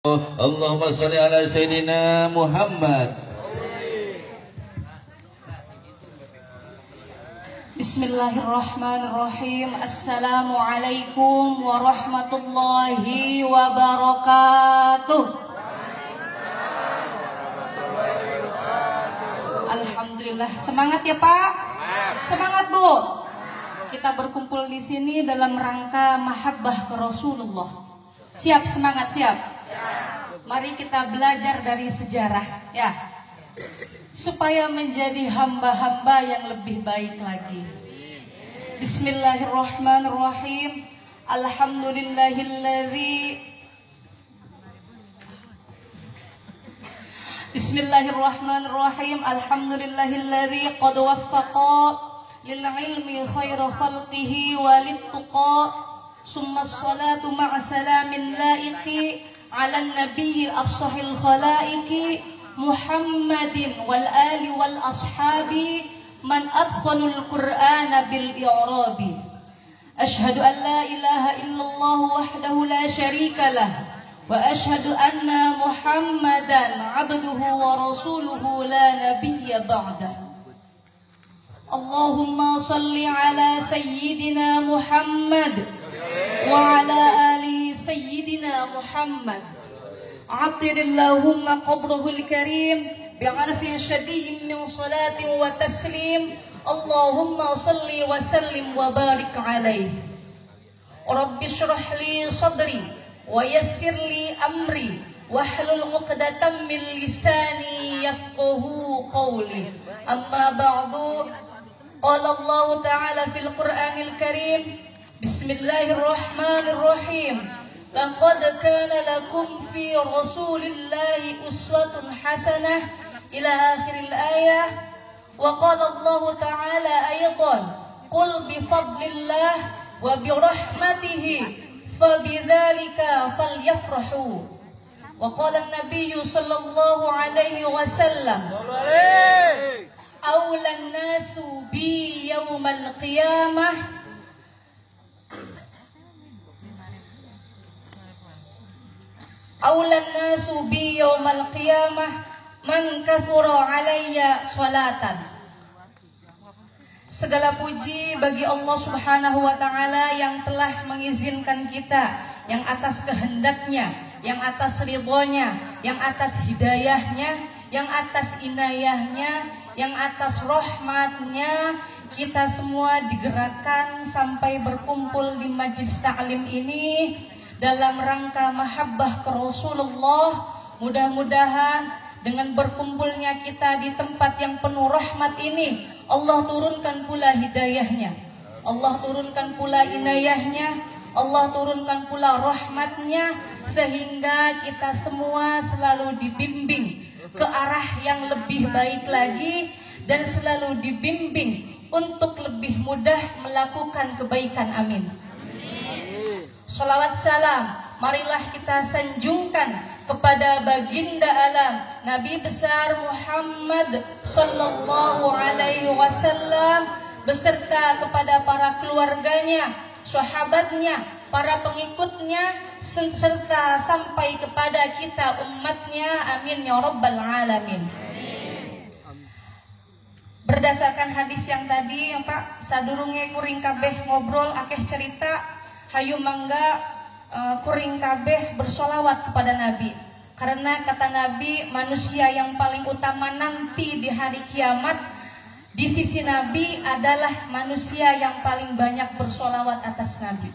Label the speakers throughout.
Speaker 1: Allahumma sholli ala sayyidina Muhammad.
Speaker 2: Bismillahirrahmanirrahim. Assalamualaikum warahmatullahi wabarakatuh. Alhamdulillah. Semangat ya Pak. Semangat Bu. Kita berkumpul di sini dalam rangka mahabbah ke Rasulullah. Siap, semangat, siap. Mari kita belajar dari sejarah ya, supaya menjadi hamba-hamba yang lebih baik lagi. Bismillahirrahmanirrahim. Bismillahirrahmanirrahim. Alhamdulillahilladzi qad waffaqa lil ilmi khairu khalqihi walituqa. Summa salatu ma'a salamin laiqi ala nabiyil afsahil khalaiki Muhammadin wal ali wal ashabi man adkhalul qur'ana bil i'rabi. Ashhadu an la ilaha illallah wahdahu la syarika lah wa ashhadu anna Muhammadan abduhu wa rasuluhu la nabiyya ba'dah. Allahumma salli ala sayyidina Muhammad wa ala ali sayyidina Muhammad. Atir Allahumma qabrahul karim bi'arfin syadidin min salatin wa taslim. Allahumma salli wa sallim wa barik alaihi. Rabbi shrah li sadri wa yassir li amri wahlul 'uqdatam min lisani yafqahu qawli. Amma ba'du. Qala Allah ta'ala fil Qur'anil Karim. Bismillahirrahmanirrahim. Laqad kana lakum fi Rasulillahi uswatun hasanah ila akhiril ayah. Wa qala Allah ta'ala aydan qul bi fadlillah wa bi rahmatihi fabidzalika falyafrahu. Wa qala an-nabiy sallallahu alaihi wasallam awlan nasu bi yaumal qiyamah awlan nasu bi yaumal qiyamah man kathura alayya salatan. Segala puji bagi Allah Subhanahu wa ta'ala yang telah mengizinkan kita, yang atas kehendaknya, yang atas ridhonya, yang atas hidayahnya, yang atas inayahnya, yang atas rahmatnya, kita semua digerakkan sampai berkumpul di majlis ta'lim ini dalam rangka mahabbah ke Rasulullah. Mudah-mudahan dengan berkumpulnya kita di tempat yang penuh rahmat ini, Allah turunkan pula hidayahnya, Allah turunkan pula inayahnya, Allah turunkan pula rahmatnya, sehingga kita semua selalu dibimbing ke arah yang lebih baik lagi dan selalu dibimbing untuk lebih mudah melakukan kebaikan. Amin. Sholawat salam marilah kita sanjungkan kepada baginda alam Nabi besar Muhammad sallallahu alaihi wasallam beserta kepada para keluarganya, sahabatnya, para pengikutnya, serta sampai kepada kita umatnya. Amin ya rabbal alamin. Berdasarkan hadis yang tadi Pak, sadurunge kuring kabeh ngobrol akeh cerita, hayu mangga kuring kabeh bersolawat kepada Nabi. Karena kata Nabi, manusia yang paling utama nanti di hari kiamat di sisi Nabi adalah manusia yang paling banyak bersolawat atas Nabi.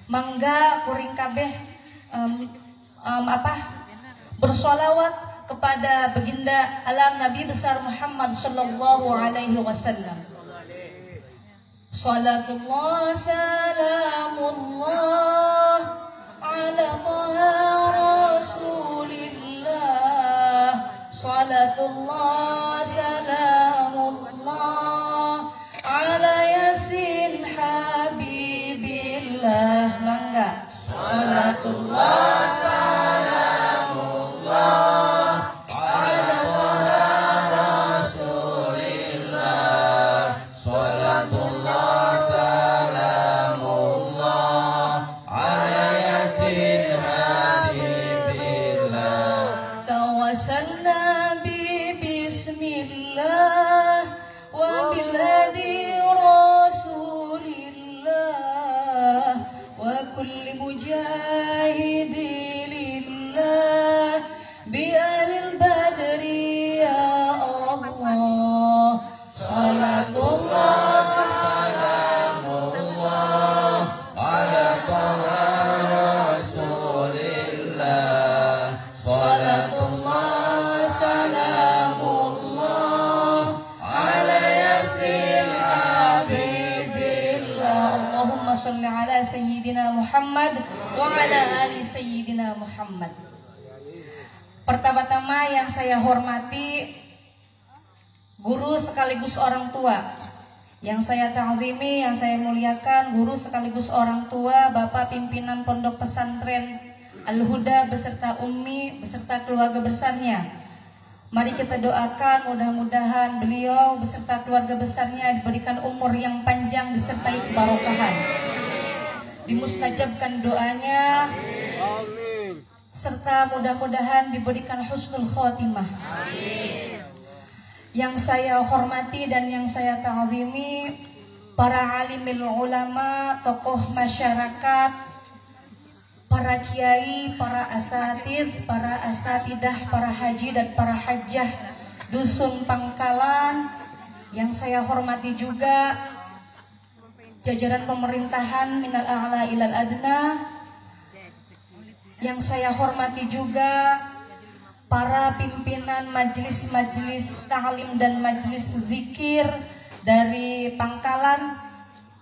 Speaker 2: Mangga kuring kabeh bersolawat kepada baginda alam Nabi besar Muhammad sallallahu alaihi wasallam. Salatullah salamullah ala taha rasulillah. Salatullah salamullah ala yasin habibillah. Mangga. Salatullah salamullah ala taha rasulillah. Salatullah salamullah ala yasin habibillah. wasalna bi bismillah wa bil hadi rasulillah wa kulli mujahidi lillah bi alil badri ya Allah salatullah
Speaker 1: salamullah ala taha rasulillah salatullah salamullah ala yasin habibillah
Speaker 2: Allahumma sholli ala sayyidina Muhammad wa ala ali sayyidina Muhammad. Pertama-tama yang saya hormati guru sekaligus orang tua, yang saya ta'zimi, yang saya muliakan, guru sekaligus orang tua, Bapak pimpinan Pondok Pesantren Al-Huda beserta Ummi beserta keluarga besarnya. Mari kita doakan mudah-mudahan beliau beserta keluarga besarnya diberikan umur yang panjang disertai kebarokahan, dimustajabkan doanya, serta mudah-mudahan diberikan husnul khotimah. Yang saya hormati dan yang saya ta'zimi para alimil ulama, tokoh masyarakat, para kiai, para asatidz, para asatidah, para haji dan para hajjah dusun Pangkalan. Yang saya hormati juga jajaran pemerintahan minal a'la ilal adna. Yang saya hormati juga para pimpinan majelis-majelis ta'lim dan majelis zikir dari Pangkalan,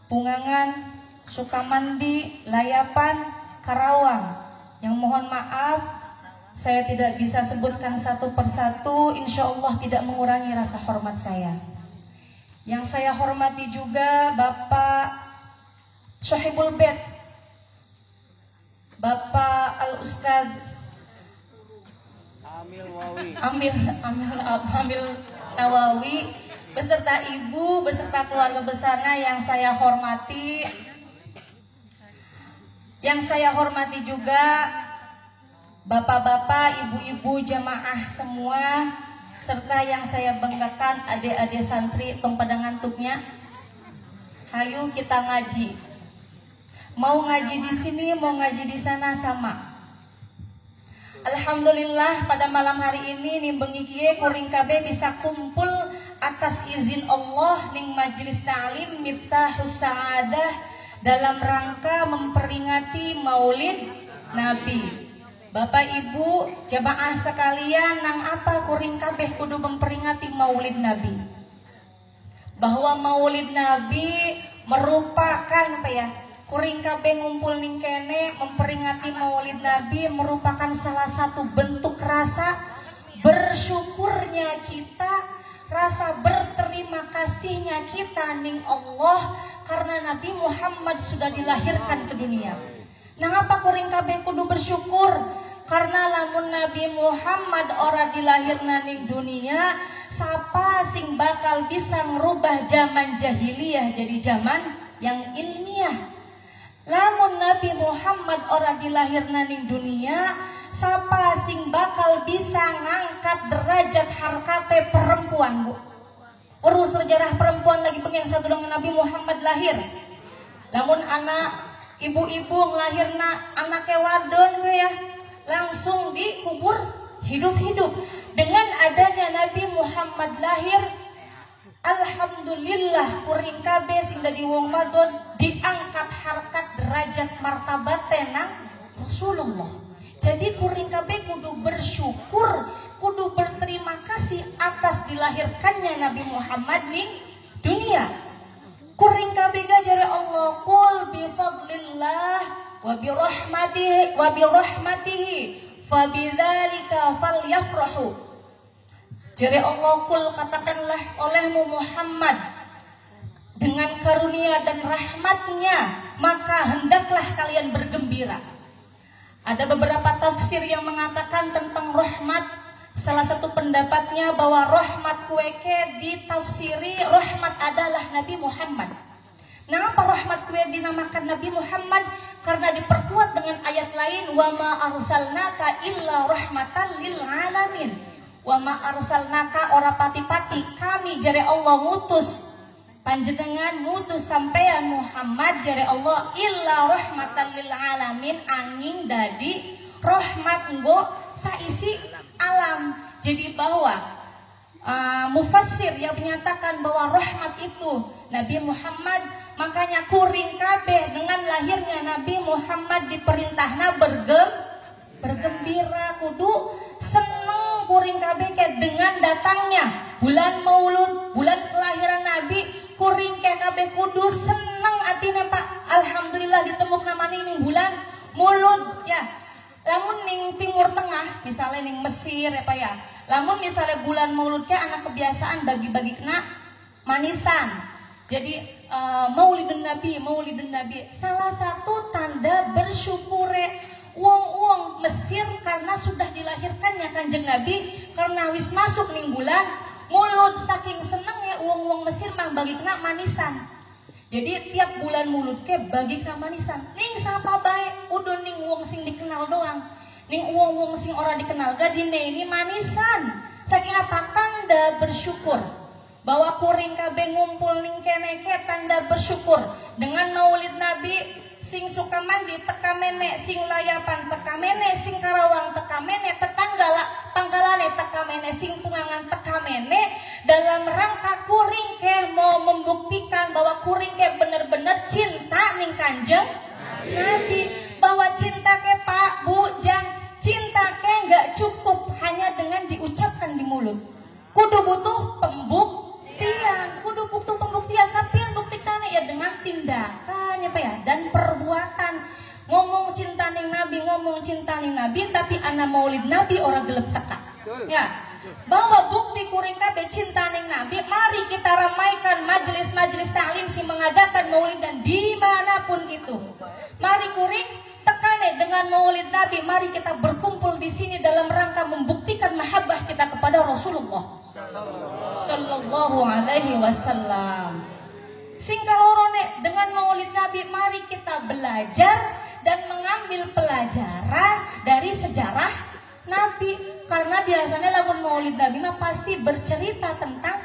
Speaker 2: Pungangan, Sukamandi, Layapan, Karawang. Yang mohon maaf saya tidak bisa sebutkan satu persatu, insya Allah tidak mengurangi rasa hormat saya. Yang saya hormati juga Bapak Sohibul Bed, Bapak Al-Ustadz Amil Nawawi beserta ibu beserta keluarga besarnya yang saya hormati. Yang saya hormati juga bapak-bapak, ibu-ibu, jamaah semua, serta yang saya banggakan adik-adik santri tong pada ngantuknya. Hayu kita ngaji. Mau ngaji di sini, mau ngaji di sana sama. Alhamdulillah pada malam hari ini nimbengi kieu kuring kabeh bisa kumpul atas izin Allah ning majelis ta'lim Miftahus Sa'adah dalam rangka memperingati Maulid Nabi. Bapak Ibu jamaah sekalian, nang apa kuring kabeh kudu memperingati Maulid Nabi? Bahwa Maulid Nabi merupakan apa ya? Kuring kabeh ngumpul ning kene memperingati Maulid Nabi merupakan salah satu bentuk rasa bersyukurnya kita, rasa berterima kasihnya kita ning Allah karena Nabi Muhammad sudah dilahirkan ke dunia. Nah apa kuring kabeh kudu bersyukur? Karena lamun Nabi Muhammad ora dilahirna ning dunia, siapa sing bakal bisa ngerubah zaman jahiliyah jadi zaman yang ilmiah? Lamun Nabi Muhammad ora dilahirna ning dunia, siapa sing bakal bisa ngangkat derajat harkate perempuan, Bu? Urus sejarah perempuan lagi pengen satu dengan Nabi Muhammad lahir. Lamun anak ibu-ibu ngelahirna anake wadon ya, langsung dikubur hidup-hidup. Dengan adanya Nabi Muhammad lahir, alhamdulillah kuring kabeh sing dadi wong wadon diangkat harkat derajat martabat tenang Rasulullah. Jadi kuring kabeh kudu bersyukur, kudu berterima kasih atas dilahirkannya Nabi Muhammad ning dunia. Kuring kabeh jare Allah qul bi fadlillah wa bi rahmatihi fa bidzalika falyafrahu. Jare Allah kul katakanlah olehmu Muhammad, dengan karunia dan rahmatnya maka hendaklah kalian bergembira. Ada beberapa tafsir yang mengatakan tentang rahmat. Salah satu pendapatnya bahwa rahmat kueke ditafsiri rahmat adalah Nabi Muhammad. Nah apa rahmat kue dinamakan Nabi Muhammad? karena diperkuat dengan ayat lain, wa ma arsalnaka illa rahmatan lil alamin. Wa ma arsalnaka ora pati-pati kami jare Allah ngutus panjenengan, ngutus sampean Muhammad jare Allah illa rahmatan lil alamin, angin dadi rahmat nggo saisi alam. Jadi bahwa mufassir yang menyatakan bahwa rahmat itu Nabi Muhammad, makanya kuring kabeh dengan lahirnya Nabi Muhammad diperintahna bergembira, kudu seneng kuring kabeh ke dengan datangnya bulan Maulud, bulan kelahiran Nabi. Kuring kabeh kudu seneng atina Pak. Alhamdulillah ditemuk namanya ning bulan Maulud ya. Lamun ning Timur Tengah misalnya ning Mesir ya Pak ya, lamun misalnya bulan Maulud ke anak kebiasaan bagi-bagi kena manisan. Jadi Maulidun Nabi salah satu tanda bersyukure wong Mesir karena sudah dilahirkannya Kanjeng Nabi, karena wis masuk ning bulan Maulud, saking senengnya wong Mesir mah bagi kena manisan. Jadi tiap bulan Maulud ke bagi kena manisan. Ning sapa bae udun ning wong sing dikenal doang. Ning wong sing ora dikenal ga dine ini manisan. Saking apa? Tanda bersyukur. Bahwa kuring kabeh ngumpul ning kene ke tanda bersyukur. Dengan Maulid Nabi sing suka mandi teka mene, sing layapan teka mene, sing karawang teka mene, tetanggala panggalane teka mene, sing pungangan teka mene, dalam rangka kuring ke mau membuktikan bahwa kuring ke bener-bener cinta ning Kanjeng Nabi. Bahwa cinta ke Pak Bu Jang, cinta ke nggak cukup hanya dengan diucapkan di mulut, kudu butuh pembuktian, tapi yang buktikan ya dengan tindakan ya Pak ya, dan perbuatan. Ngomong cinta ning Nabi, tapi ana Maulid Nabi orang gelep teka ya. Bahwa bukti kuring kabeh cinta ning Nabi, mari kita ramaikan majelis-majelis taklim si mengadakan Maulid dan dimanapun itu. Mari kuring tekane dengan Maulid Nabi, mari kita berkumpul di sini dalam rangka membuktikan mahabbah kita kepada Rasulullah Sallallahu Alaihi Wasallam. Singkalorone dengan Maulid Nabi, mari kita belajar dan mengambil pelajaran dari sejarah Nabi. Karena biasanya lamun Maulid Nabi mah pasti bercerita tentang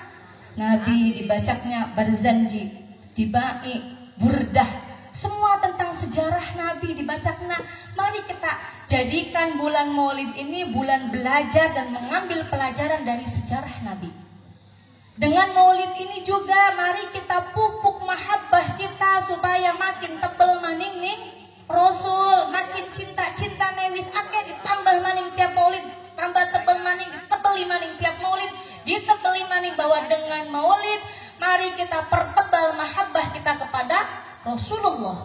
Speaker 2: Nabi, dibacanya Barzanji, dibai, Burdah, semua tentang sejarah Nabi dibacanya. Mari kita jadikan bulan Maulid ini bulan belajar dan mengambil pelajaran dari sejarah Nabi. Dengan Maulid ini juga mari kita pupuk mahabbah kita supaya makin tebel maning ning Rasul, makin cinta newis akeh ditambah maning tiap Maulid, tambah tebel maning, ditebeli maning tiap Maulid, ditebeli maning. Bahwa dengan Maulid mari kita pertebal mahabbah kita kepada Rasulullah.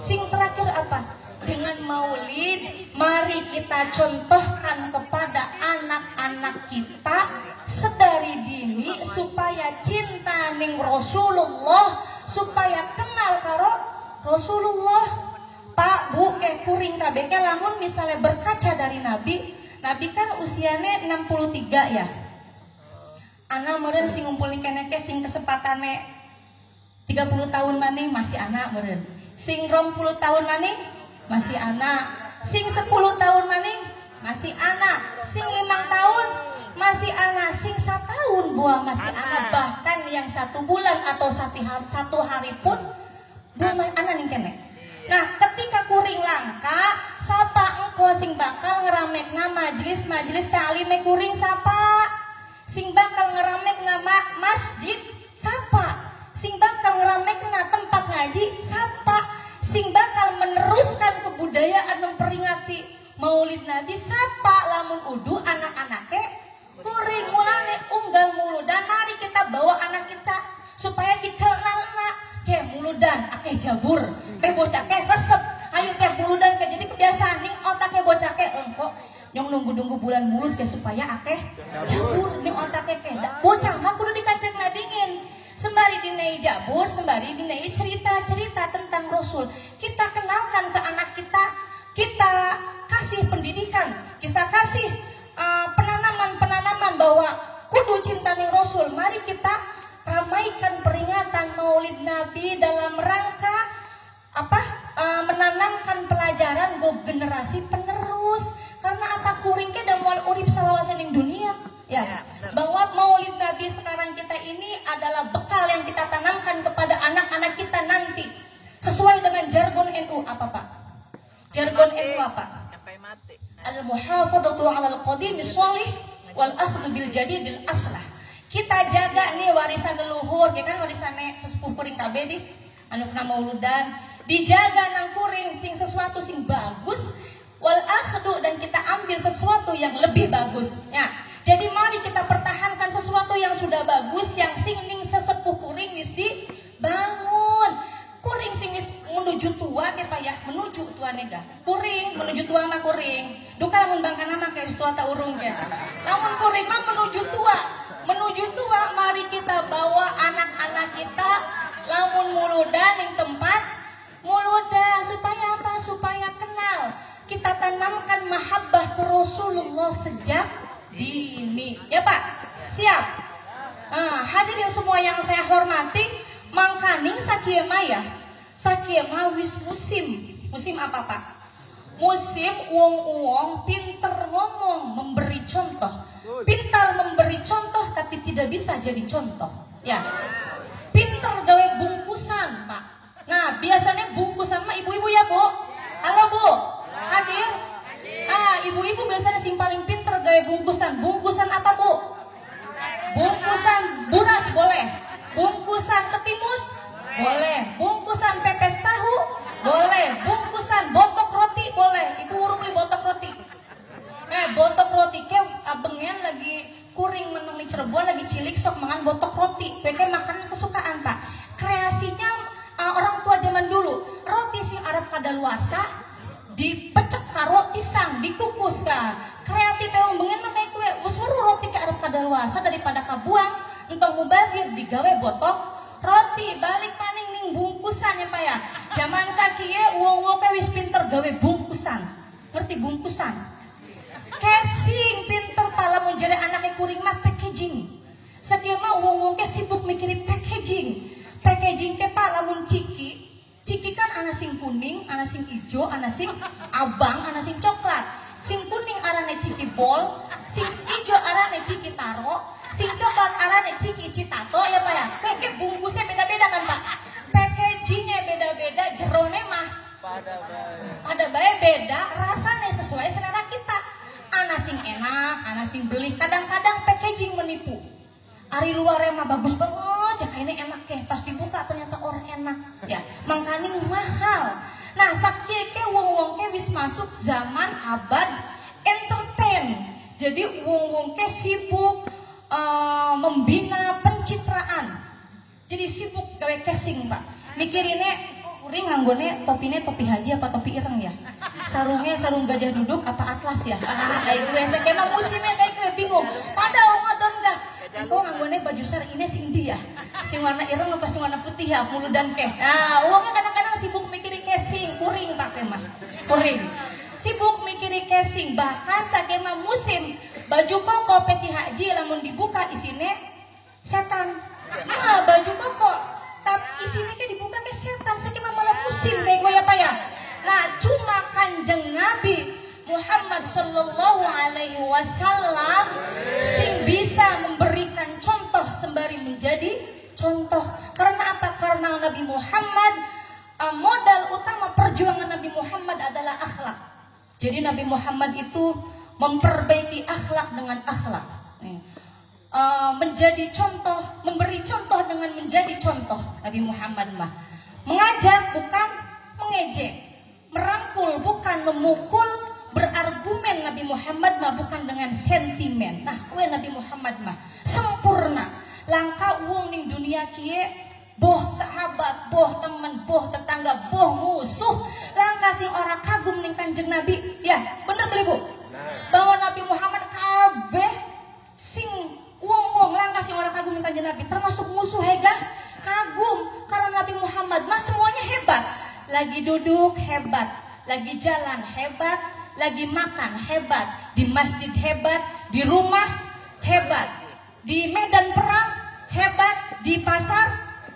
Speaker 2: Sing terakhir apa? Dengan Maulid mari kita contohkan kepada anak-anak kita sedari dini supaya cinta ning Rasulullah, supaya kenal karo Rasulullah. Pak Bu kuring kabeh lamun misalnya berkaca dari Nabi kan usianya 63 ya. Anak meureun sing ngumpulin kene sing kesempatane 30 tahun maning masih anak meureun. Sing 20 tahun maning masih anak. Sing 10 tahun maning masih anak. Sing 5 tahun masih anak. Sing 1 tahun buah masih anak. Bahkan yang 1 bulan atau 1 hari pun buah anak ning kene. Nah, ketika kuring langka, sapa engko sing bakal ngeramekna majelis taklim kuring sapa? Sing bakal ngeramek nama masjid sapa? Sing bakal ngeramekna tempat ngaji sapa? Sing bakal meneruskan kebudayaan memperingati Maulid Nabi sapa? Lamun udu anak-anake kuring mulane unggal mulu. Dan mari kita bawa anak kita supaya dikenalna ke muludan akeh jabur, bocah ke resep, ayo ke muludan ke jadi kebiasaan ning otaknya bocah ke engko nyong nunggu bulan mulut ke supaya akeh jabur ning otaknya ke bocah mah kudu dikapekna dingin sembari dinai jabur, sembari dinai cerita-cerita tentang Rasul. Kita kenalkan ke anak kita, kita kasih pendidikan, kita kasih penanaman bahwa kudu cinta ning Rasul. Mari kita ramaikan peringatan Maulid Nabi dalam rangka menanamkan pelajaran go generasi penerus. Karena apa kuring ke da moal urip salawasan ning dunia ya. Bahwa maulid Nabi sekarang kita ini adalah bekal yang kita tanamkan kepada anak-anak kita nanti. Sesuai dengan jargon NU apa Pak? Jargon NU apa? Al-muhafadzatu 'alal qadim shalih wal akhdhu bil jadidil aslah. Kita jaga nih warisan leluhur, ya kan warisannya sesepuh kuring kabeh di anu kena mauludan, dijaga nang kuring sing sesuatu sing bagus wal akhdu, dan kita ambil sesuatu yang lebih bagus ya. Jadi mari kita pertahankan sesuatu yang sudah bagus, yang sing ning sesepuh kuring wis dibangun. Kuring sing wis menuju tua ke Pak ya, menuju tua nega. Kuring menuju tua mah kuring. Duka lamun bangkana mah kayak tua ta urung ke. Namun kuring mah menuju tua. Menuju tua mari kita bawa anak-anak kita lamun muludan ning tempat muludan supaya apa? Supaya kenal. Kita tanamkan mahabbah ke Rasulullah sejak dini. Ya Pak? Siap? Hadirin semua yang saya hormati, mangkaning sakieu mah ya. Sakieu mah wis musim. Musim apa Pak? Musim uang-uang pinter ngomong, memberi contoh. Pintar memberi contoh tapi tidak bisa jadi contoh. Ya. Pinter gawe bungkusan Pak. Nah biasanya bungkusan mah ibu-ibu ya Bu. Halo Bu. Hadir? Ibu-ibu biasanya sing paling pinter gawe bungkusan. Bungkusan apa Bu? Bungkusan buras boleh. Bungkusan ketimus boleh. Bungkusan pepes tahu boleh. Bungkusan botok roti boleh. Ibu urung beli botok roti. Botok roti ke abengen lagi kuring meneng di Cirebon lagi cilik sok mangan botok roti. Pikir makanan kesukaan Pak. Kreasinya orang tua zaman dulu. Roti sing arep kadaluarsa dipecek karo pisang, dikukus ka. Kreatif emang bengen mah kayak kue. Wes weruh roti ke arep kadaluarsa daripada kabuang, entong mubazir digawe botok roti. Balik maning ning bungkusan ya Pak ya. Zaman sakieu wong-wong wis pinter gawe bungkusan. Ngerti bungkusan? Casing pinter pala mun jadi anaknya kuring mah packaging. Sakieu mah wong-wong ke sibuk mikirin packaging. Packaging ke Pak lamun ciki. Ciki kan ana sing kuning, ana sing ijo, ana sing abang, ana sing coklat. Sing kuning arane ciki bol, sing ijo arane ciki taro, sing coklat arane ciki citato ya Pak ya. Kayak bungkusnya beda-beda kan Pak. Packagingnya beda-beda, jerone mah pada bae beda, rasanya sesuai selera kita. Ana sing enak, ana sing beli. Kadang-kadang packaging menipu. Ari luarnya mah bagus banget, ya kayaknya enak ya. Pas dibuka ternyata orang enak, ya. Mangkaning mahal. Nah, sakieu ke wong-wong ke wis masuk zaman abad entertain. Jadi wong-wong ke sibuk membina pencitraan. Jadi sibuk gawe casing Pak. Mikirinnya kuring nganggone topine topi haji apa topi ireng ya. Sarungnya sarung gajah duduk apa atlas ya. Kayak gue sekena musimnya kayak gue bingung. Padahal ngadon enggak. Engko nganggone baju sar ini sing dia. Sing warna ireng apa sing warna putih ya muludan keh. Nah, uangnya kadang-kadang sibuk mikirin casing, kuring Pak mah. Kuring. Sibuk mikirin casing, bahkan sakema musim baju koko peci haji lamun dibuka isine setan. Nah, baju koko tapi isinya kayak dibuka ke setan, sakema malah musim kayak gue ya Pak ya. Nah, cuma Kanjeng Nabi Muhammad Sallallahu Alaihi Wasallam sing bisa memberikan contoh sembari menjadi contoh. Karena apa? Karena Nabi Muhammad, modal utama perjuangan Nabi Muhammad adalah akhlak. Jadi Nabi Muhammad itu memperbaiki akhlak dengan akhlak. Menjadi contoh, memberi contoh dengan menjadi contoh. Nabi Muhammad mah mengajak bukan mengejek, merangkul bukan memukul, berargumen. Nabi Muhammad mah bukan dengan sentimen. Nah, kue Nabi Muhammad mah sempurna. Langka uang ning dunia kie, boh sahabat, boh teman, boh tetangga, boh musuh. Langka sing orang kagum ning Kanjeng Nabi. Ya, bener beli Bu? Bahwa Nabi Muhammad kabeh sing uang langka sing orang kagum ning Kanjeng Nabi, termasuk musuh hegah kagum karena Nabi Muhammad mah semuanya hebat. Lagi duduk hebat, lagi jalan hebat, lagi makan hebat, di masjid hebat, di rumah hebat, di medan perang hebat, di pasar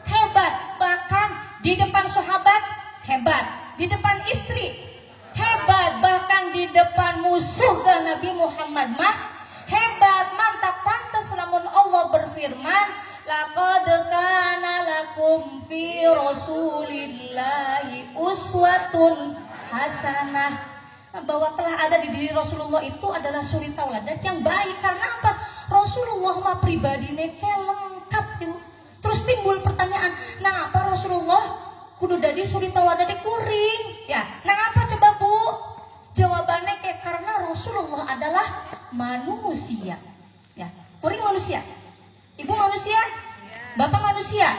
Speaker 2: hebat, bahkan di depan sahabat hebat, di depan istri hebat, bahkan di depan musuh dan Nabi Muhammad mah hebat. Mantap, pantas lamun Allah berfirman, laqad kana lakum fi rasulillahi uswatun hasanah, bahwa telah ada di diri Rasulullah itu adalah suri tauladan yang baik. Karena apa? Rasulullah mah pribadine ke lengkap ya. Terus timbul pertanyaan, nah apa Rasulullah kudu dadi suri tauladan kuring ya? Nah apa coba Bu? Jawabannya kayak karena Rasulullah adalah manusia ya. Kuring manusia, ibu manusia, bapak manusia,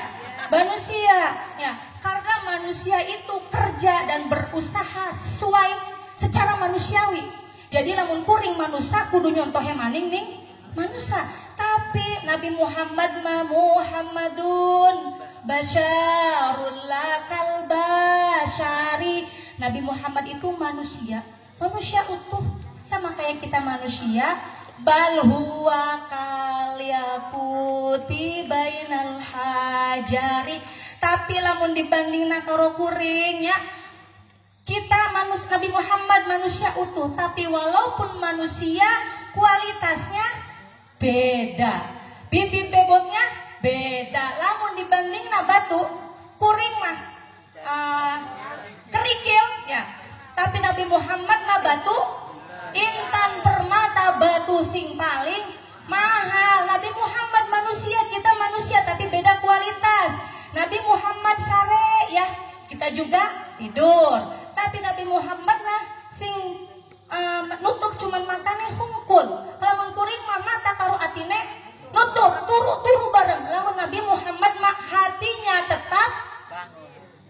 Speaker 2: manusia ya. Karena manusia itu kerja dan berusaha sesuai secara manusiawi. Jadi lamun kuring manusia kudu nyontohe maning ning manusia. Tapi Nabi Muhammad mah Muhammadun basyarul lakal basyari. Nabi Muhammad itu manusia, manusia utuh sama kayak kita manusia. Bal huwa kalyakuti bainal hajari. Tapi lamun dibandingna karo kuring ya, kita manusia, Nabi Muhammad manusia utuh, tapi walaupun manusia kualitasnya beda, bibit bebotnya beda. Lamun dibandingna batu, kuring mah kerikil ya, tapi Nabi Muhammad mah batu intan permata, batu sing paling mahal. Nabi Muhammad manusia, kita manusia tapi beda kualitas. Nabi Muhammad sare ya, kita juga tidur. Tapi Nabi Muhammad mah sing nutup cuman matane hungkul. Lamun kuring mah mata karo atine nutup turu bareng. Lamun Nabi Muhammad mah hatinya tetap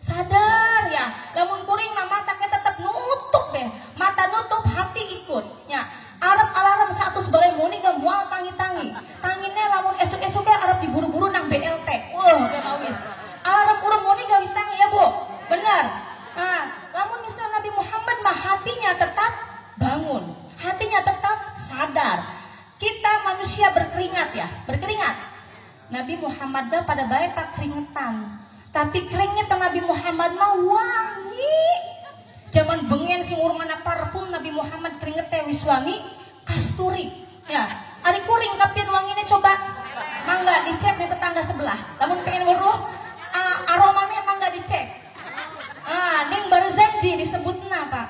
Speaker 2: sadar ya. Lamun kuring mah mata tetap nutup deh. Mata nutup, hati ikut. Ya, Arab alarm 100 balai muni gak mual tangi-tangi. Tangine lamun esuk-esuk Arab diburu-buru nang BLT. Wah, gak wis. Alarm urang muni gak wis tangi ya, Bu. Benar. Nah, lamun misalnya Nabi Muhammad mah hatinya tetap bangun, hatinya tetap sadar. Kita manusia berkeringat ya, berkeringat. Nabi Muhammad dah pada baik tak keringetan, tapi keringetan Nabi Muhammad mah wangi. Zaman bengen sing urang mana parfum Nabi Muhammad keringetnya wis wangi, kasturi. Ya, ari kuring kapien wangine coba. Mangga dicek di tetangga sebelah. Lamun pengen weruh aromanya mangga dicek. Ning Barzanji disebutna Pak.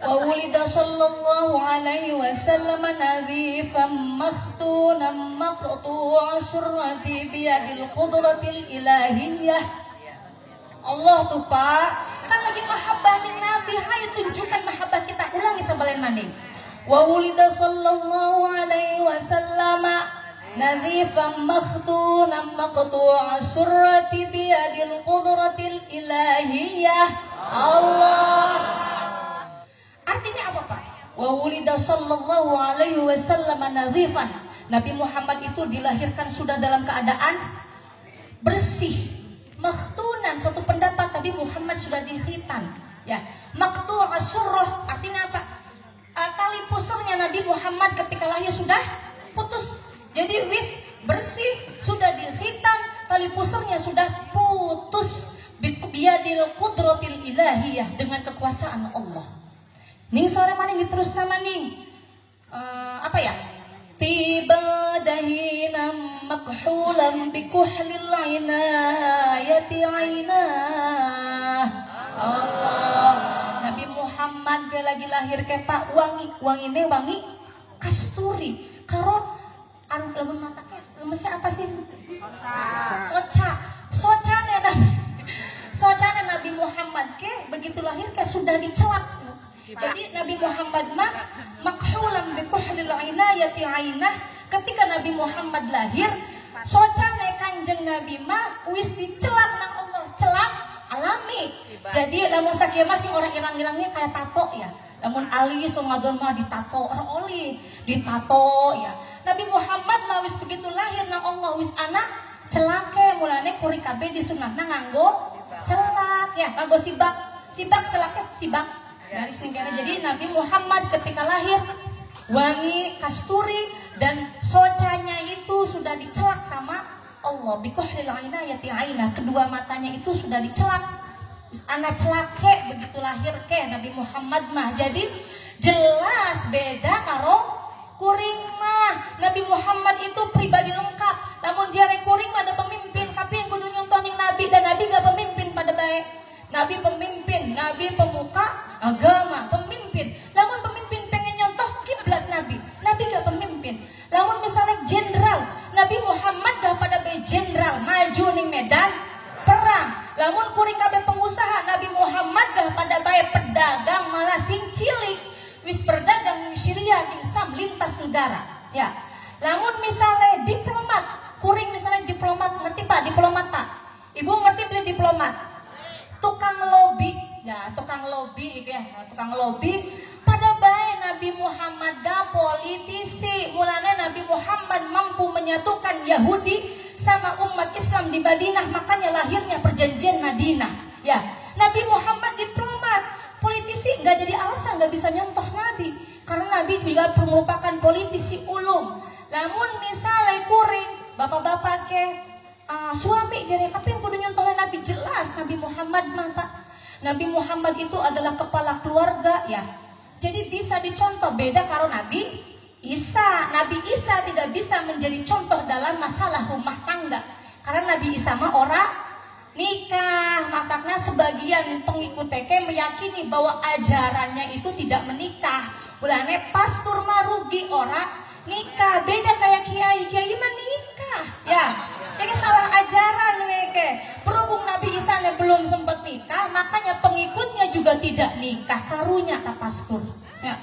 Speaker 2: Wa wulida sallallahu alaihi wasallam nadhifan makhtunan maqtu'a surrati biyadil qudratil ilahiyah. Allah tuh Pak, kan lagi mahabbah ning Nabi, hayu tunjukkan mahabbah kita. Ulangi sabalen maning. Wa wulida sallallahu alaihi wasallam nadhifan makhtunan maqtu'a surrati biyadil qudratil ilahiyah. Allah. Artinya apa Pak? Wa wulida sallallahu alaihi wasallam nadhifan. Nabi Muhammad itu dilahirkan sudah dalam keadaan bersih. Makhtunan, satu pendapat Nabi Muhammad sudah dikhitan. Ya, maqtu'a surrah artinya apa? Tali pusarnya Nabi Muhammad ketika lahir sudah putus. Jadi wis bersih, sudah dikhitan, tali pusarnya sudah putus. Biyadil qudratil ilahiyah, dengan kekuasaan Allah. Ning sore maning diterus nama ning apa ya? Tiba dahinam makhulam bikuhlil inayati ainah. Allah. Nabi Muhammad dia lagi lahir ke Pak wangine wangi kasturi. Karo anu lamun mata ke lemesnya apa sih? Socane Nabi Muhammad ke begitu lahir ke sudah dicelak. Jadi Nabi Muhammad mah makhulam bi kuhlil inayati ainah. Ketika Nabi Muhammad lahir, socane Kanjeng Nabi mah wis dicelak nang Allah, celak alami. Jadi lamun sakieu mah sing orang ilang-ilangnya kayak tato ya. Lamun alis Ramadan mah ditato, oli ditato ya. Nabi Muhammad mah wis begitu lahir nang Allah wis anak celake, mulane kuring kabeh disunatna nganggo celak ya, nganggo sibak celaknya sibak. Garis negara. Jadi Nabi Muhammad ketika lahir wangi kasturi dan socanya itu sudah dicelak sama Allah. Bikuhlil inayati ainah, kedua matanya itu sudah dicelak anak celake begitu lahir ke Nabi Muhammad mah. Jadi jelas beda karo kuring mah. Nabi Muhammad itu pribadi lengkap. Namun jare kuring mah ada pemimpin, tapi yang kudu nyontoh ning Nabi, dan Nabi gak pemimpin pada baik. Nabi pemimpin, Nabi pemuka agama, pemimpin. Namun pemimpin pengen nyontoh kiblat Nabi, Nabi gak pemimpin. Namun misalnya jenderal, Nabi Muhammad gak pada baik jenderal maju ning medan perang. Namun kuring kabeh pengusaha, Nabi Muhammad gak pada baik pedagang malah sing cilik wis berdagang di Syria di Sam lintas negara. Ya. Namun misalnya diplomat, kuring misalnya diplomat, ngerti Pak diplomat Pak? Ibu ngerti beli diplomat? Tukang lobby, ya tukang lobby itu ya, tukang lobby pada baik Nabi Muhammad gak politisi. Mulanya Nabi Muhammad mampu menyatukan Yahudi sama umat Islam di Madinah, makanya lahirnya perjanjian Madinah. Ya, Nabi Muhammad diplomat, politisi nggak jadi alasan nggak bisa nyontoh Nabi, karena Nabi juga merupakan politisi ulung. Namun misalnya kuring, bapak-bapak ke suami jadi tapi yang kudu nyontoh Nabi, jelas Nabi Muhammad mah Pak. Nabi Muhammad itu adalah kepala keluarga ya. Jadi bisa dicontoh, beda karo Nabi Isa. Nabi Isa tidak bisa menjadi contoh dalam masalah rumah tangga, karena Nabi Isa mah ora nikah. Makanya sebagian pengikut TK meyakini bahwa ajarannya itu tidak menikah. Mulane pastor mah rugi ora nikah. Beda kayak kiai mah nikah ya. Ini salah ajaran mereka. Berhubung Nabi Isa belum sempat nikah, makanya pengikutnya juga tidak nikah. Karunya tak pastor. Ya.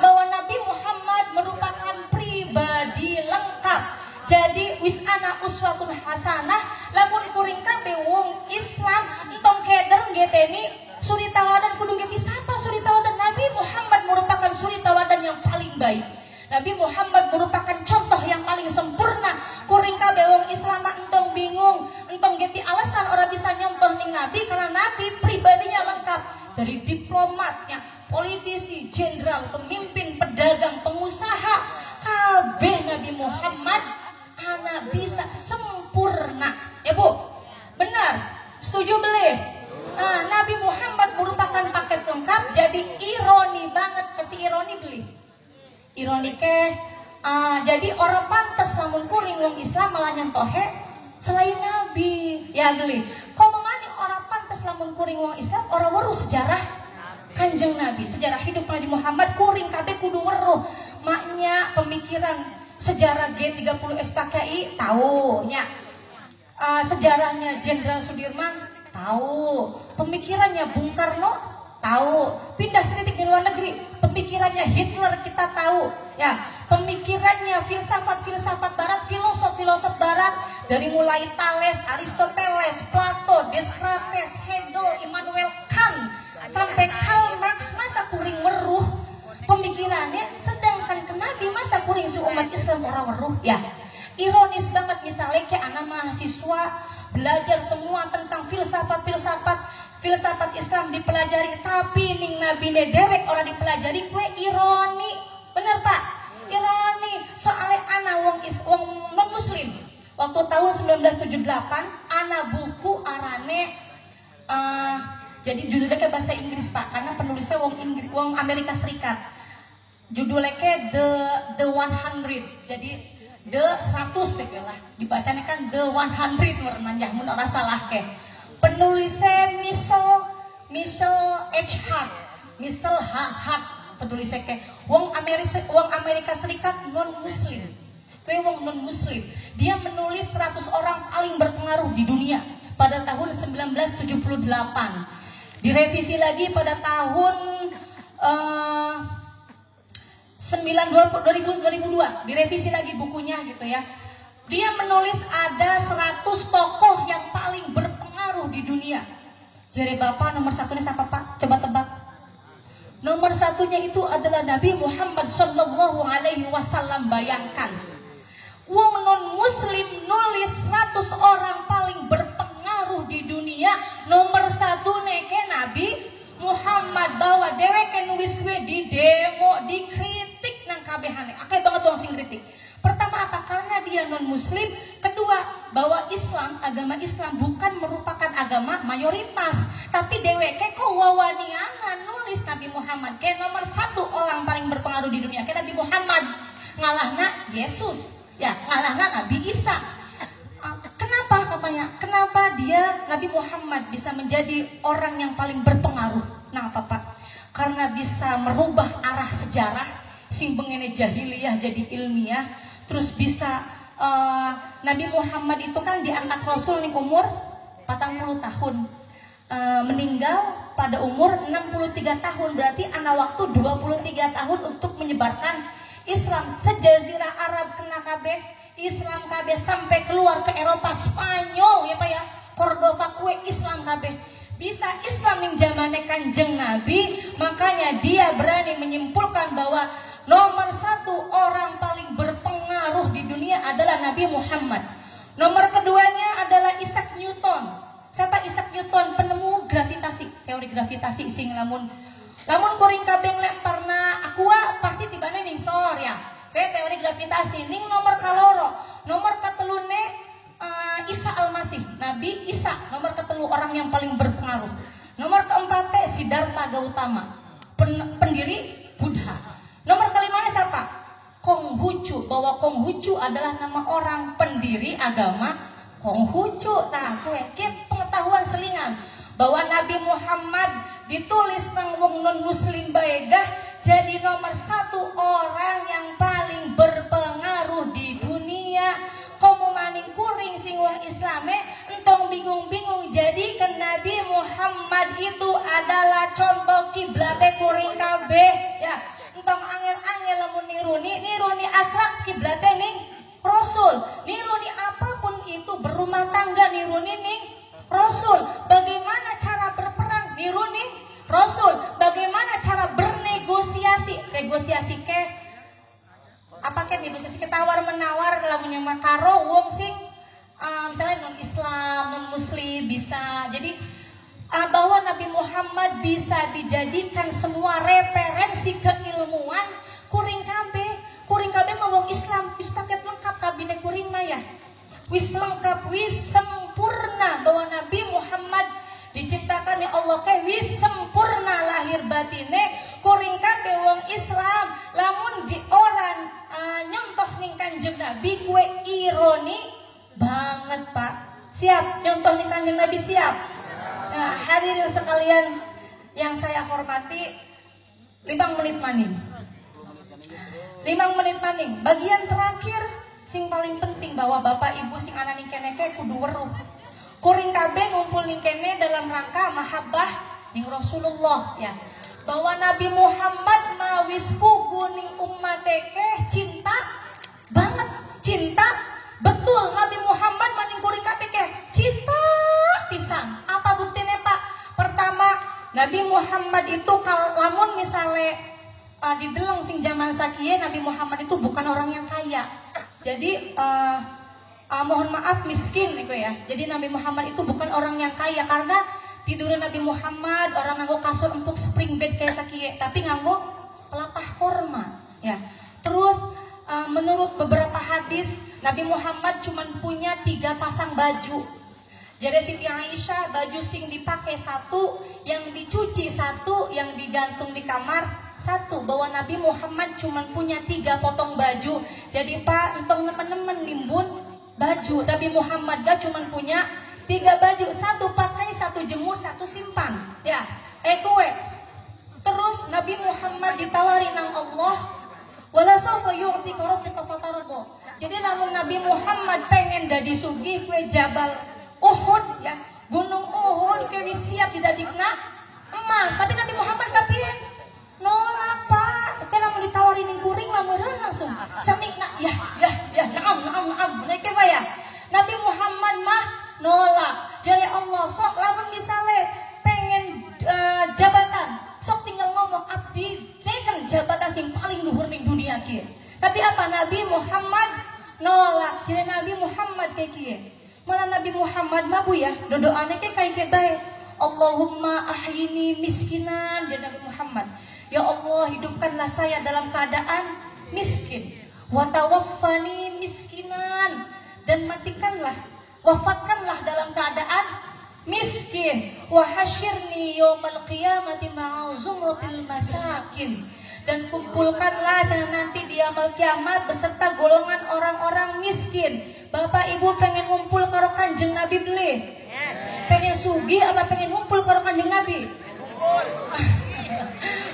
Speaker 2: Bahwa Nabi Muhammad merupakan pribadi lengkap. Jadi wis ana uswatun hasanah. Lamun kuring kabeh wong Islam entong keder geteni suri tauladan kudu geti sapa suri tauladan. Nabi Muhammad merupakan suri tauladan yang paling baik. Nabi Muhammad merupakan contoh yang paling sempurna. Kuring kabeh wong Islam entong bingung, entong geti alasan orang bisa nyontoh ning Nabi, karena Nabi pribadinya lengkap. Dari diplomatnya, politisi, jenderal, pemimpin, pedagang, pengusaha, kabeh Nabi Muhammad ana bisa sempurna. Ya Bu? Benar? Setuju beli? Nah, Nabi Muhammad merupakan paket lengkap. Jadi ironi banget, seperti ironi beli. Ironi ke, jadi orang pantas namun kuring wong Islam malah nyontohe selain Nabi. Ya beli. Kok memani orang pantas namun kuring wong Islam orang weruh sejarah Kanjeng Nabi, sejarah hidup Nabi Muhammad kuring kabeh kudu weruh. Maknya pemikiran sejarah G30 SPKI tahu nya. Sejarahnya Jenderal Sudirman tahu. Pemikirannya Bung Karno tahu. Pindah sedikit di luar negeri, pemikirannya Hitler kita tahu ya. Pemikirannya filsafat barat, filosof barat, dari mulai Thales, Aristoteles, Plato, Descartes, Hegel, Immanuel Kant sampai Karl Marx, masa kuring weruh pemikirannya. Sedangkan ke Nabi masa kuring seumat Islam orang weruh ya. Ironis banget misalnya kayak anak mahasiswa belajar semua tentang filsafat Islam dipelajari, tapi ning Nabi ne dewek orang dipelajari, kue ironi. Bener Pak? Ironi. Soalnya ana wong non muslim. Waktu tahun 1978 ana buku arane jadi judulnya ke bahasa Inggris Pak, karena penulisnya wong Amerika Serikat. Judulnya ke The 100. Jadi The 100 lah. Dibacanya kan The 100 menanjah mun ora salah ke. Penulisnya Michel H. Hart, penulisnya ke wong Amerika Serikat non muslim. Kue wong non muslim. Dia menulis 100 orang paling berpengaruh di dunia pada tahun 1978. Direvisi lagi pada tahun 2002, direvisi lagi bukunya gitu ya. Dia menulis ada 100 tokoh yang paling berpengaruh di dunia. Jadi Bapak nomor satunya siapa Pak? Coba tebak. Nomor satunya itu adalah Nabi Muhammad Sallallahu Alaihi Wasallam. Bayangkan, wong non muslim nulis 100 orang paling berpengaruh di dunia. Nomor satu neke Nabi Muhammad, bahwa dewek nulis gue di demo, dikritik nang kabehane. Akeh banget wong sing kritik. Pertama apa? Karena dia non muslim. Kedua kedua, bahwa Islam, agama Islam bukan merupakan agama mayoritas, tapi dheweke kok wawaniana nulis Nabi Muhammad kayak nomor 1 orang paling berpengaruh di dunia kayak Nabi Muhammad, ngalahna Yesus, ya ngalahna Nabi Isa. Kenapa katanya? Kenapa dia Nabi Muhammad bisa menjadi orang yang paling berpengaruh? Nah, Pak, karena bisa merubah arah sejarah sing bengene jahiliyah jadi ilmiah, terus bisa Nabi Muhammad itu kan diangkat Rasul nih umur 40 tahun, meninggal pada umur 63 tahun, berarti ana waktu 23 tahun untuk menyebarkan Islam sejazirah Arab kena kabeh, Islam kabeh sampai keluar ke Eropa, Spanyol ya Pak ya, Cordova kue Islam kabeh. Bisa Islam yang zamane Kanjeng Nabi, makanya dia berani menyimpulkan bahwa nomor 1 orang paling berpengaruh di dunia adalah Nabi Muhammad. Nomor keduanya adalah Isaac Newton. Siapa Isaac Newton? Penemu gravitasi, teori gravitasi sing lamun kuring kabeh lemparna aqua pasti tibane mingsor ya. Teori gravitasi ning nomor kaloro. Nomor katelune Isa Al-Masih, Nabi Isa, nomor ketelu orang yang paling berpengaruh. Nomor keempat Siddhartha Gautama, pendiri Buddha. Nomor kelimanya siapa? Konghucu, bahwa Konghucu adalah nama orang pendiri agama Konghucu. Nah, pengetahuan selingan bahwa Nabi Muhammad ditulis nang wong non muslim baegah jadi nomor 1 orang yang paling berpengaruh di dunia. Komo maning kuring sing wong Islame entong bingung-bingung, jadi ke Nabi Muhammad itu adalah contoh kiblate kuring kabeh ya. Entong angel-angel lamun niruni akhlak kiblate ning Rasul, niruni apapun itu, berumah tangga niruni ning Rasul, bagaimana cara berperang niruni Rasul, bagaimana cara bernegosiasi, negosiasi ke apa kan negosiasi ke tawar menawar lamun yang karo wong sing misalnya non Islam, non Muslim bisa. Jadi bahwa Nabi Muhammad bisa dijadikan semua referensi keilmuan kuring kabeh mah wong Islam wis paket lengkap kabine kuring mah ya. Wis lengkap, wis sempurna, bahwa Nabi Muhammad diciptakan ya Allah ke wis sempurna lahir batine kuring kabeh wong Islam. Lamun di orang nyontoh ning Kanjeng Nabi kue ironi banget Pak. Siap nyontoh ning Kanjeng Nabi, siap? Nah, hadirin sekalian yang saya hormati, 5 menit maning. Bagian terakhir sing paling penting bahwa Bapak Ibu sing ana ning kene kudu weruh. Kuring kabeh ngumpul ning kene dalam rangka mahabbah ning Rasulullah ya. Bahwa Nabi Muhammad mawis pugu ning ummateke cinta banget, cinta betul. Nabi Muhammad maning kuring kabeh cinta pisan. Apa buktine Pak? Pertama, Nabi Muhammad itu lamun misale dideleng sing zaman sakieu, Nabi Muhammad itu bukan orang yang kaya. Jadi mohon maaf miskin gitu ya. Jadi Nabi Muhammad itu bukan orang yang kaya, karena tidurnya Nabi Muhammad orang nganggo kasur empuk spring bed kayak sakieu, tapi nganggo pelatah korma ya. Terus menurut beberapa hadis Nabi Muhammad cuma punya 3 pasang baju. Jadi Siti Aisyah baju sing dipakai 1, yang dicuci 1, yang digantung di kamar 1. Bahwa Nabi Muhammad cuma punya 3 potong baju. Jadi Pak entong nemen-nemen nimbun baju. Nabi Muhammad gak cuma punya 3 baju, 1 pakai, 1 jemur, 1 simpan ya. Kue terus Nabi Muhammad ditawari nang Allah, wala sawfa yu'tika rabbuka fatarda. Jadi lamun Nabi Muhammad pengen dadi sugih kue Jabal Uhud ya, gunung Uhud kue siap didadikna emas, tapi Nabi Muhammad kapien nolak Pak. Oke lamun ditawari ning kuring mah meureun langsung samikna ya naam naik Pak ya. Nabi Muhammad mah nolak. Jadi Allah sok lamun misale pengen jabatan, sok tinggal ngomong abdi kan jabatan sing paling luhur ning dunia kieu. Tapi apa Nabi Muhammad nolak. Jadi Nabi Muhammad kayak kieu. Malah Nabi Muhammad mah bu ya, dodoane kayak bae. Allahumma ahyini miskinan, jadi Nabi Muhammad. Ya Allah, hidupkanlah saya dalam keadaan miskin. Wa tawaffani miskinan, dan matikanlah, wafatkanlah dalam keadaan miskin. Wa hasyirni yaumal qiyamati ma'a zumratil masakin, dan kumpulkanlah jangan nanti di yaumul kiamat beserta golongan orang-orang miskin. Bapak Ibu pengen ngumpul karo Kanjeng Nabi beli? Pengen sugi apa pengen ngumpul karo Kanjeng Nabi?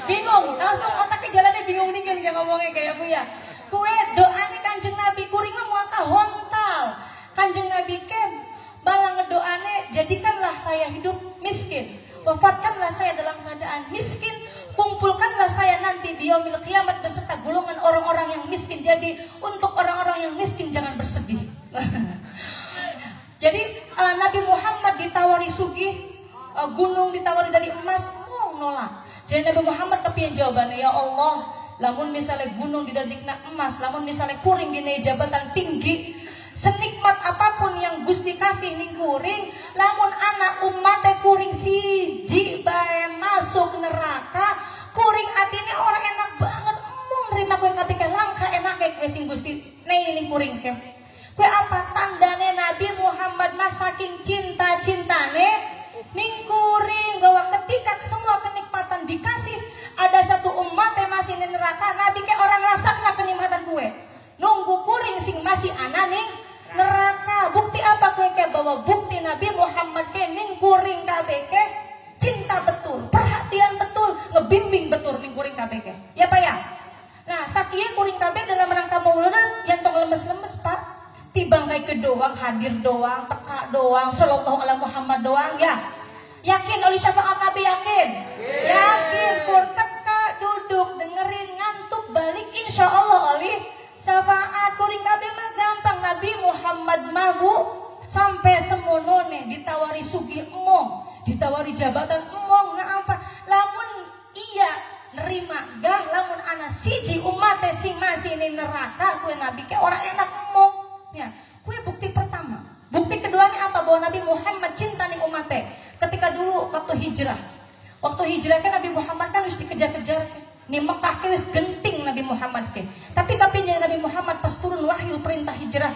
Speaker 2: Bingung, langsung otaknya jalannya bingung nih kan ngomongnya kayak Bu ya. Kue doanya Kanjeng Nabi kuring mau hontal. Kanjeng Nabi kan balang ngedoane, jadikanlah saya hidup miskin, wafatkanlah saya dalam keadaan miskin, kumpulkanlah saya nanti di yaumil kiamat beserta golongan orang-orang yang miskin. Jadi untuk orang-orang yang miskin jangan bersedih. Jadi Nabi Muhammad ditawari sugih, gunung ditawari dari emas, mau nolak. Jadi Nabi Muhammad kepian jawabannya, ya Allah, lamun misalnya gunung didadikna emas, lamun misalnya kuring dina jabatan tinggi, senikmat apapun yang Gusti kasih ning kuring, lamun anak umat kuring siji bae masuk neraka, kuring atine orang enak banget, nerima kue KPK langka enak kue sing Gusti ning kuring ke. Kue apa tandane Nabi Muhammad mah saking cinta-cintane ning kuring, bahwa ketika semua kenikmatan dikasih, ada satu umat yang masih di neraka, Nabi ke orang rasakna kenikmatan kue, nunggu kuring sing masih ana ning neraka. Bukti apa kue ke? Bahwa bukti Nabi Muhammad ke ning kuring KBK cinta betul, perhatian betul, ngebimbing betul ning kuring KBK. Ya Pak ya. Nah sakieu kuring KB dalam rangka maulana yang tong lemes-lemes Pak. Tibang kayak doang, hadir doang, teka doang, sallallahu ala Muhammad doang ya. Yakin oleh syafaat Nabi yakin? Yakin. Kur teka, duduk, dengerin, ngantuk, balik insya Allah oleh syafaat. Kuring Nabi mah gampang. Nabi Muhammad mabu sampai semonone ditawari sugi emong, ditawari jabatan emong. Nah apa? Lamun iya nerima gah, lamun ana siji umat sing masih ini neraka, kue Nabi ke orang enak emong. Ya, kue bukti pertama. Bukti keduanya apa? Bahwa Nabi Muhammad cinta nih umatnya. Ketika dulu waktu hijrah kan Nabi Muhammad kan harus dikejar-kejar. Nih Mekah ke wis genting Nabi Muhammad ke. Tapi kapinya Nabi Muhammad pas turun wahyu perintah hijrah,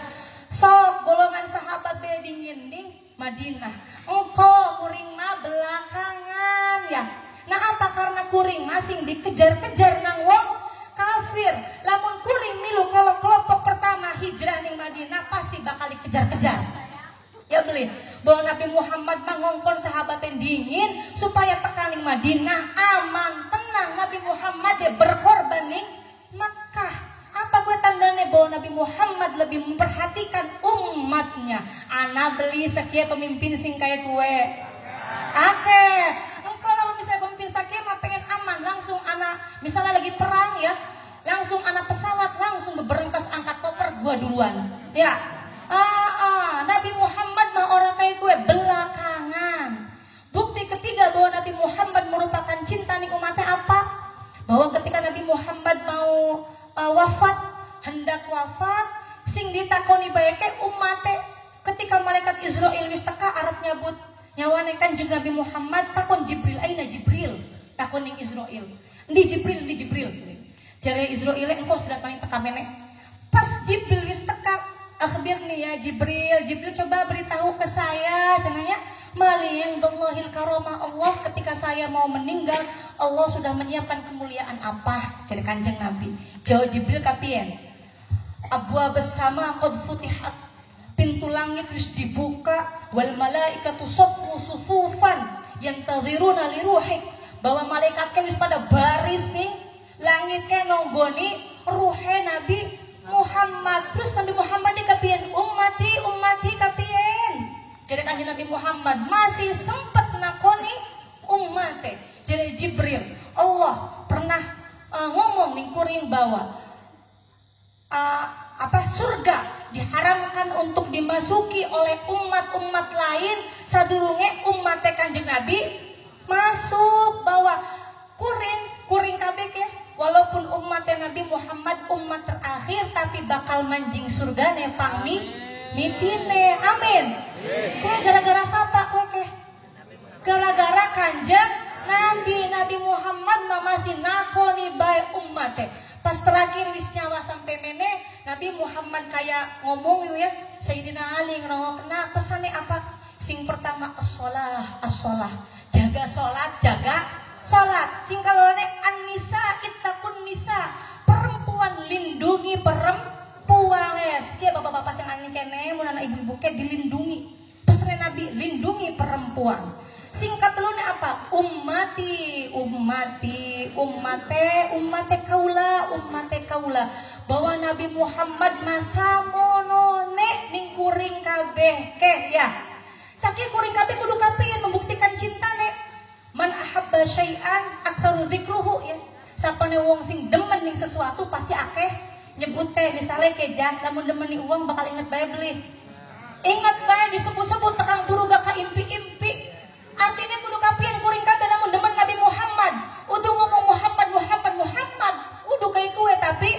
Speaker 2: sok golongan sahabat be dingin Madinah. Engkau kuring mah belakangan ya. Nah apa? Karena kuring masing dikejar-kejar nang wong kafir. Lamun kuring milu kalau kelompok pertama hijrah ning Madinah pasti bakal dikejar-kejar. Ya beli bahwa Nabi Muhammad mengongkon sahabat yang dingin supaya tekan ning Madinah aman tenang. Nabi Muhammad dia berkorban ning Makkah. Apa gue tandanya bahwa Nabi Muhammad lebih memperhatikan umatnya? Ana beli sekian pemimpin sing kayak gue. Oke. Kalau misalnya pemimpin sakia mah pengen aman, langsung anak misalnya lagi perang ya, langsung anak pesawat langsung berengkas angkat koper gua duluan ya. Nabi Muhammad mah orang kayak gue belakangan. Bukti ketiga bahwa Nabi Muhammad merupakan cinta nih umatnya apa? Bahwa ketika Nabi Muhammad mau wafat, hendak wafat, sing ditakoni baeke umatnya, ketika malaikat Israel wis teka arep nyabut nyawane Kanjeng Nabi Muhammad, takon Jibril, aina Jibril, takon ning Israel, di Jibril jare Israel engkau sedang paling teka menek. Pas Jibril wis teka, akhbirni ya Jibril coba beritahu ke saya cenanya maliyang dallahil karomah, Allah ketika saya mau meninggal Allah sudah menyiapkan kemuliaan apa? Jadi Kanjeng Nabi jawab Jibril kapien, abwaabas sama qad futihat, pintu langit wis dibuka, wal malaikatu saffu sufufan yantadhiruna li ruhik, bahwa malaikatnya wis pada baris nih langitnya nonggoni ruhe Nabi Muhammad. Terus Nabi Muhammad dikapian ummati kapien. Jadi Kanjeng Nabi Muhammad masih sempat nakoni umatnya. Jadi Jibril, Allah pernah ngomong ning kuring bahwa surga diharamkan untuk dimasuki oleh umat-umat lain sadurunge umatnya Kanjeng Nabi masuk, bahwa kuring kabeh ya, walaupun umatnya Nabi Muhammad umat terakhir tapi bakal manjing surga ne pangmi mitine. Amin. Kue gara-gara sapa kue ke? Gara-gara Kanjeng Nabi Muhammad masih nakoni bae umatnya. Pas terakhir wis nyawa sampai mene, Nabi Nabi Muhammad kayak ngomong ya Sayyidina Ali ngerokna pesannya apa? Sing pertama as-sholah, jaga sholat, sing kalone an-nisa ittaqun nisa, perempuan lindungi perempuan ya. Sekian bapak-bapak yang ani kene mun anak ibu-ibu ke dilindungi. Pesan Nabi lindungi perempuan. Singkat telune apa? Ummate kaula. Bahwa Nabi Muhammad masa monone ning kuring kabeh ke ya. Saking kuring kabeh kudu kapian membuktikan cintane. Man ahabba syai'an aktsaru dzikruhu ya. Sapane wong sing demen ning sesuatu pasti akeh nyebut teh misale kejang lamun demen ning uang bakal inget bae beli. Ingat bae disebut-sebut tekang turuga ka impi-impi. Artinya kudu kapian kuring kabeh lamun demen Nabi Muhammad. Udah ngomong Muhammad. Udah kayak kue tapi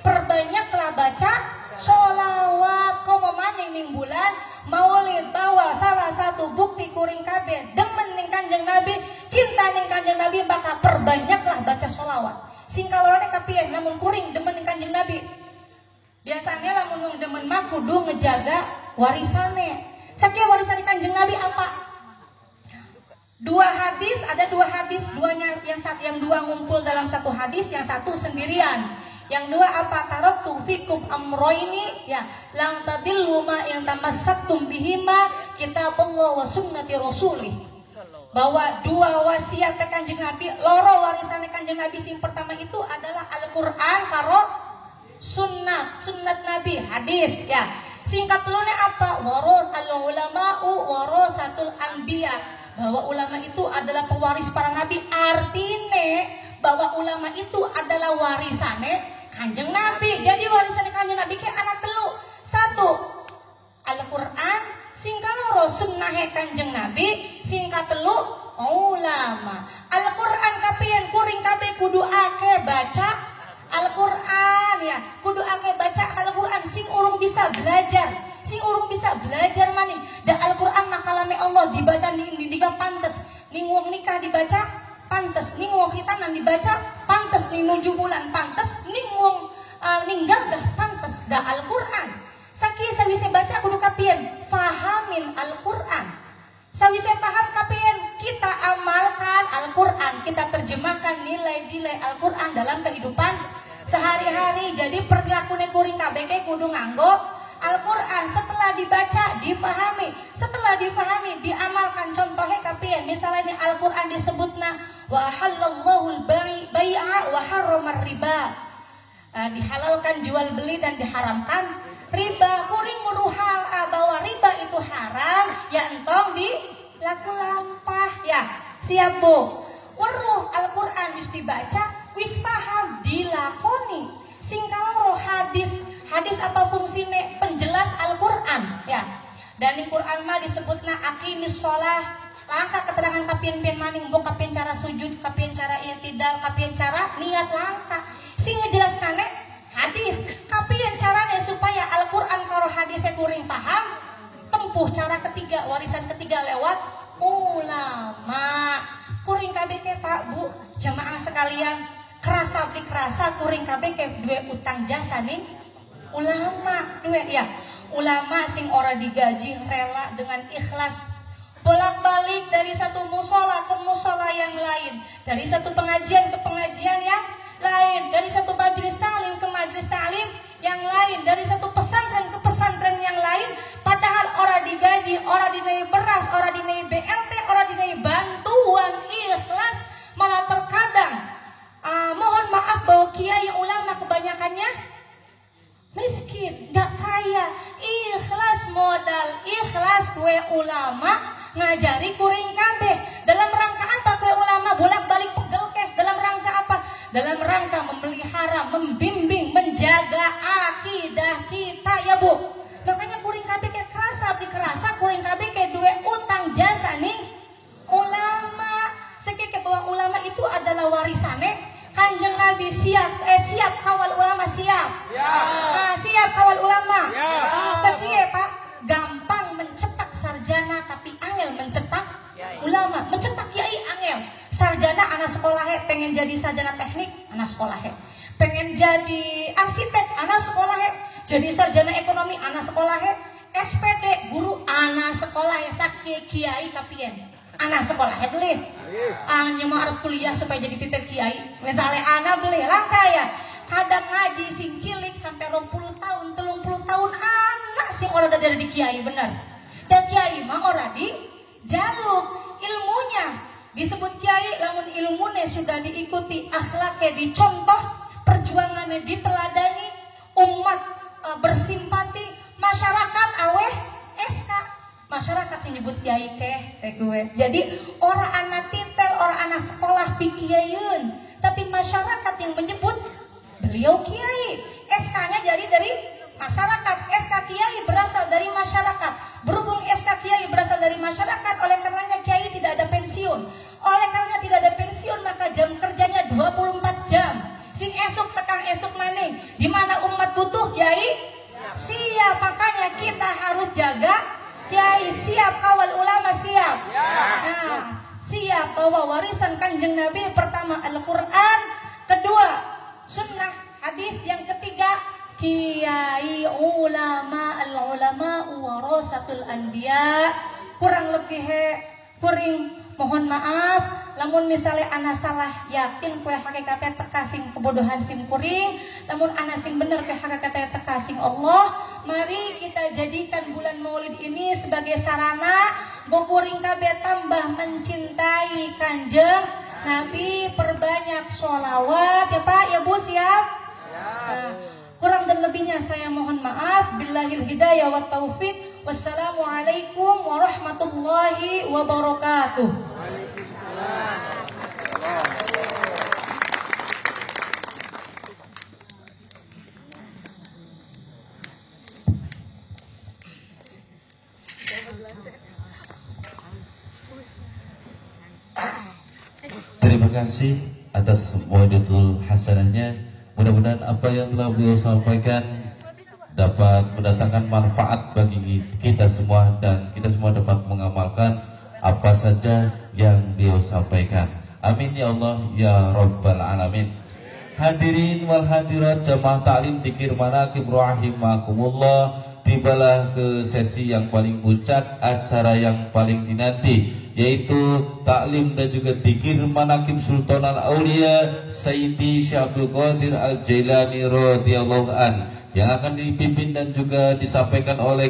Speaker 2: perbanyaklah baca sholawat. Kau memaning ning bulan maulid bahwa salah satu bukti kuring kabeh demen ning Kanjeng Nabi, cinta ning Kanjeng Nabi, maka perbanyaklah baca sholawat. Sing kalorane kapian lamun kuring demen ning Kanjeng Nabi. Biasanya lamun demen mah kudu ngejaga warisane. Sakia warisan Kanjeng Nabi apa? Ada dua hadis, duanya yang dua ngumpul dalam satu hadis, yang satu sendirian. Yang dua apa? Taraktu fikum amroini ya, lang tadillu ma yang tamassaktum bihima kitabullah wa sunnati rasulih. Bahwa dua wasiat Kanjeng Nabi, loro warisan Kanjeng Nabi sing pertama itu adalah Al-Qur'an karo sunnat Nabi, hadis ya. Singkat telune apa? Waros al-ulama'u warasatul anbiya. Bahwa ulama itu adalah pewaris para nabi. Artinya bahwa ulama itu adalah warisane Kanjeng Nabi. Jadi warisannya Kanjeng Nabi ke anak telu. Satu, Al-Qur'an, sing kaloro sunnahe Kanjeng Nabi, singkat telu ulama. Al-Qur'an kapian kuring kabeh kudu ake baca Al-Qur'an ya. Kudu ake baca Al-Qur'an sing urung bisa belajar. Sing urung bisa belajar maning. Da Al-Qur'an makalame Allah dibaca ning pantes. Ning wong nikah dibaca pantes. Ning wong khitanan dibaca pantes. Ning nuju bulan pantes. Ning wong ninggal dah pantes. Da Al-Qur'an. Sakieu sawise baca kudu kapieun fahamin Al-Qur'an. Sawise paham kapieun kita amalkan Al-Qur'an. Kita terjemahkan nilai-nilai Al-Qur'an dalam kehidupan sehari-hari. Jadi perilaku kuring kabeh kudu nganggo Al-Qur'an. Setelah dibaca, difahami. Setelah difahami, diamalkan. Contohnya kapian, misalnya Al-Qur'an disebutna wa halallahu al-bai'a wa harramar riba. Dihalalkan jual beli dan diharamkan riba. Kuring muruhal bahwa riba itu haram, ya entong di laku lampah ya. Siap Bu. Weruh Al-Qur'an wis dibaca, wis paham, dilakoni. Sing kaloro hadis apa fungsinya? Penjelas Al-Qur'an ya. Dan di Qur'an mah disebutna aqimis sholah. Langkah keterangan kapien maning mbok kapien cara sujud, kapien cara i'tidal, kapien cara niat langkah. Sing ngejelaskane hadis. Kapien caranya supaya Al-Qur'an karo hadisnya kuring paham. Tempuh cara ketiga, warisan ketiga lewat ulama. Kuring kabeh ke Pak Bu, jamaah sekalian, kerasa beli kerasa kuring kabeh ke duwe utang jasa nih ulama duwe ya. Ulama sing ora digaji rela dengan ikhlas bolak-balik dari satu musola ke musola yang lain, dari satu pengajian ke pengajian yang lain, dari satu majelis taklim ke majelis taklim yang lain, dari satu pesantren ke pesantren yang lain, padahal ora digaji, ora dinai beras, ora dinai BLT, ora dinai bantuan, ikhlas. Malah terkadang mohon maaf bahwa kiai ulama kebanyakannya miskin, gak kaya. Ikhlas modal, ikhlas kue ulama ngajari kuring kabeh. Dalam rangka apa kue ulama bolak-balik pegel keh? Dalam rangka apa? Dalam rangka memelihara, membimbing, menjaga akidah kita ya Bu. Makanya kuring kabeh kayak kerasa dikerasa kuring kabeh kayak duwe utang jasa nih ulama. Sekeke bahwa ulama itu adalah warisane Kanjeng Nabi. Siap kawal ulama, siap ya. Siap kawal ulama ya. Sekian Pak, gampang mencetak sarjana tapi angel mencetak ulama. Mencetak kiai angel. Sarjana anak sekolah pengen jadi sarjana teknik, anak sekolah pengen jadi arsitek, anak sekolah jadi sarjana ekonomi, anak sekolah SPD, guru anak sekolah sakit kiai kapien. Anak sekolah beli. Nyemar kuliah supaya jadi titik kiai. Misalnya anak beli langka ya. Kadang ngaji sing cilik sampai 20 tahun, 30 tahun anak sing orang udah dari kiai bener. Dan kiai mah orang di jaluk ilmunya disebut kiai, lamun ilmunya sudah diikuti, akhlaknya dicontoh, perjuangannya diteladani, umat bersimpati, masyarakat aweh SK, masyarakat yang nyebut kiai teh gue. Jadi orang anak titel, orang anak sekolah pikiayeun, tapi masyarakat yang menyebut beliau kiai. SK-nya jadi dari masyarakat, SK kiai berasal dari masyarakat. Berhubung SK kiai berasal dari masyarakat, oleh karenanya kiai tidak ada pensiun. Oleh karena tidak ada pensiun, maka jam kerjanya 24 jam. Sing esok tekang esok maning. Di mana umat butuh kiai? Siap. Makanya kita harus jaga kiai. Siap, kawal ulama siap. Nah, siap bahwa warisan Kanjeng Nabi pertama Al-Quran, kedua sunnah hadis, yang ketiga kiai ulama. Al-ulama warasatul anbiya. Kurang lebih kuring mohon maaf lamun misalnya anak salah, yakin kue hakikatnya teka sing kebodohan sim kuring, lamun anak sing bener kue hakikatnya teka sing Allah. Mari kita jadikan bulan Maulid ini sebagai sarana bokuring kabeh tambah mencintai Kanjeng Nabi, perbanyak sholawat ya Pak ya Bu, siap? Nah, kurang dan lebihnya saya mohon maaf. Billahil hidayah wa taufik. Wassalamualaikum warahmatullahi wabarakatuh.
Speaker 1: Terima kasih atas wajudul hasanahnya. Mudah-mudahan apa yang telah beliau sampaikan dapat mendatangkan manfaat bagi kita semua, dan kita semua dapat mengamalkan apa saja yang beliau sampaikan. Amin ya Allah ya Rabbal Alamin. Hadirin wal hadirat jamaah taklim dzikir manaqib rahimakumullah, tibalah ke sesi yang paling puncak, acara yang paling dinanti, yaitu taklim dan juga dzikir manaqib Sultan Al-Aulia Sayyidi Syabdul Qadir Al-Jailani radhiyallahu an, yang akan dipimpin dan juga disampaikan oleh